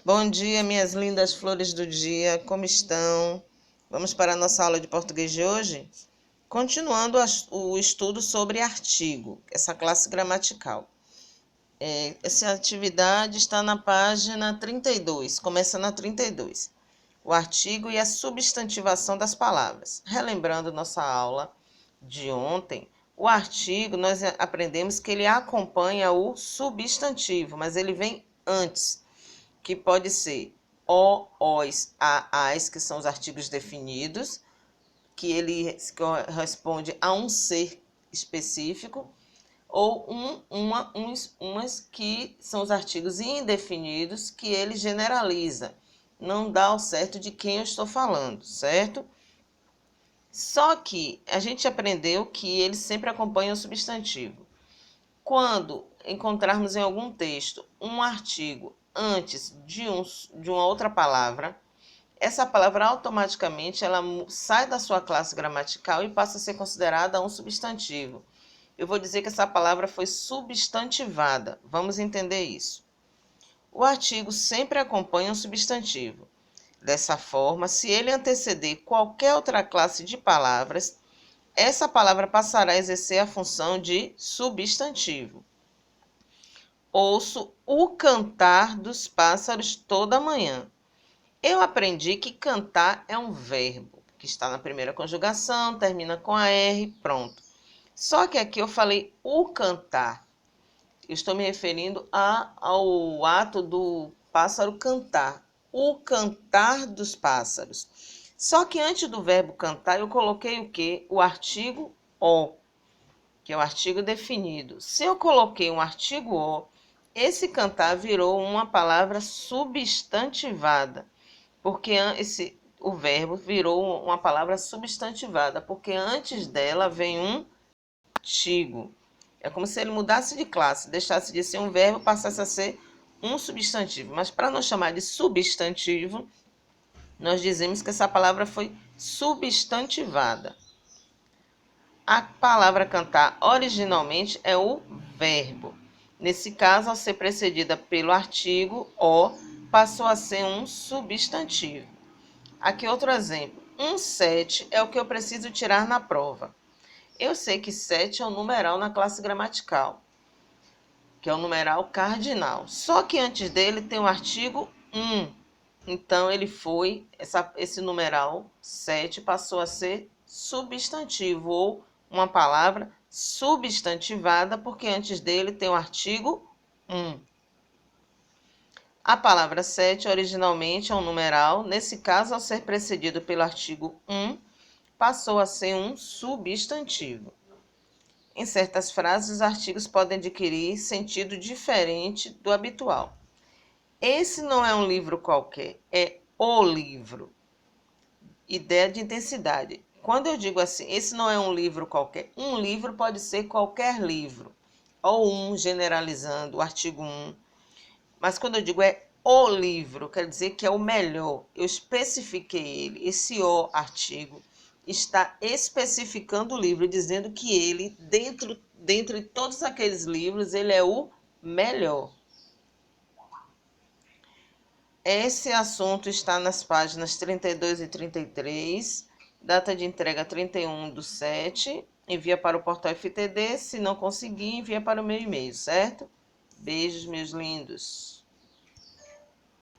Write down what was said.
Bom dia, minhas lindas flores do dia, como estão? Vamos para a nossa aula de português de hoje? Continuando o estudo sobre artigo, essa classe gramatical. Essa atividade está na página 32, começa na 32. O artigo e a substantivação das palavras. Relembrando nossa aula de ontem, o artigo nós aprendemos que ele acompanha o substantivo, mas ele vem antes, que pode ser o, os, a, as, que são os artigos definidos, que ele corresponde a um ser específico, ou umas, que são os artigos indefinidos, que ele generaliza, não dá ao certo de quem eu estou falando, certo? Só que a gente aprendeu que ele sempre acompanha o substantivo. Quando encontrarmos em algum texto um artigo antes de uma outra palavra, essa palavra automaticamente ela sai da sua classe gramatical e passa a ser considerada um substantivo. Eu vou dizer que essa palavra foi substantivada. Vamos entender isso. O artigo sempre acompanha um substantivo. Dessa forma, se ele anteceder qualquer outra classe de palavras, essa palavra passará a exercer a função de substantivo. Ouço o cantar dos pássaros toda manhã. Eu aprendi que cantar é um verbo, que está na primeira conjugação, termina com a R, pronto. Só que aqui eu falei o cantar. Eu estou me referindo ao ato do pássaro cantar. O cantar dos pássaros. Só que antes do verbo cantar, eu coloquei o quê? O artigo o, que é o artigo definido. Se eu coloquei um artigo o, esse cantar virou uma palavra substantivada, porque o verbo virou uma palavra substantivada, porque antes dela vem um artigo. É como se ele mudasse de classe, deixasse de ser um verbo, passasse a ser um substantivo. Mas para não chamar de substantivo, nós dizemos que essa palavra foi substantivada. A palavra cantar originalmente é o verbo. Nesse caso, ao ser precedida pelo artigo o, passou a ser um substantivo. Aqui outro exemplo. 7 é o que eu preciso tirar na prova. Eu sei que 7 é um numeral na classe gramatical, que é o numeral cardinal. Só que antes dele tem o artigo 1. Então, esse numeral 7 passou a ser substantivo, ou uma palavra substantivada, porque antes dele tem o artigo 1. A palavra 7 originalmente é um numeral, nesse caso, ao ser precedido pelo artigo 1, passou a ser um substantivo. Em certas frases, os artigos podem adquirir sentido diferente do habitual. Esse não é um livro qualquer, é o livro. Ideia de intensidade. Quando eu digo assim, esse não é um livro qualquer, um livro pode ser qualquer livro, ou generalizando, o artigo 1. Mas quando eu digo é o livro, quer dizer que é o melhor. Eu especifiquei ele, esse o artigo está especificando o livro, dizendo que ele, dentro de todos aqueles livros, ele é o melhor. Esse assunto está nas páginas 32 e 33, data de entrega 31/7, envia para o portal FTD, se não conseguir, envia para o meu e-mail, certo? Beijos, meus lindos.